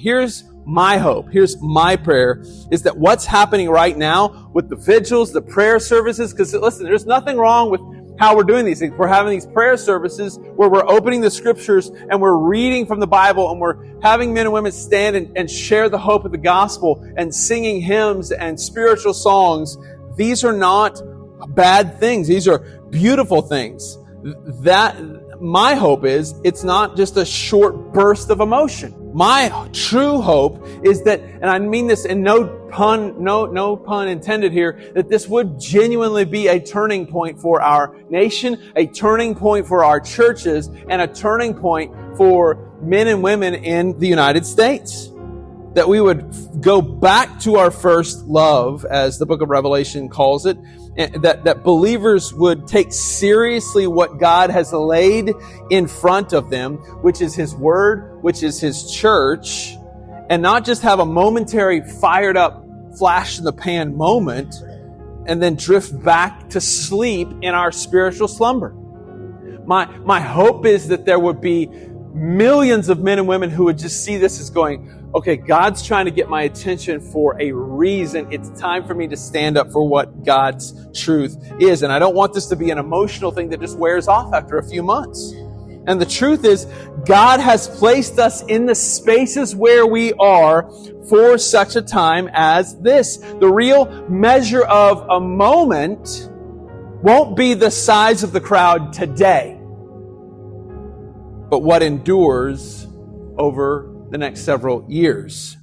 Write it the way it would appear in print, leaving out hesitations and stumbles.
Here's my hope. Here's my prayer is that what's happening right now with the vigils, the prayer services, because listen, there's nothing wrong with how we're doing these things. We're having these prayer services where we're opening the scriptures and we're reading from the Bible and we're having men and women stand and share the hope of the gospel and singing hymns and spiritual songs. These are not bad things. These are beautiful things. That my hope is it's not just a short burst of emotion. My true hope is that, and I mean this in no pun intended here, that this would genuinely be a turning point for our nation, a turning point for our churches, and a turning point for men and women in the United States. That we would go back to our first love, as the book of Revelation calls it, that believers would take seriously what God has laid in front of them, which is His Word, which is His church, and not just have a momentary fired up flash in the pan moment and then drift back to sleep in our spiritual slumber. My hope is that there would be millions of men and women who would just see this as going, okay, God's trying to get my attention for a reason. It's time for me to stand up for what God's truth is. And I don't want this to be an emotional thing that just wears off after a few months. And the truth is, God has placed us in the spaces where we are for such a time as this. The real measure of a moment won't be the size of the crowd today, but what endures over the next several years.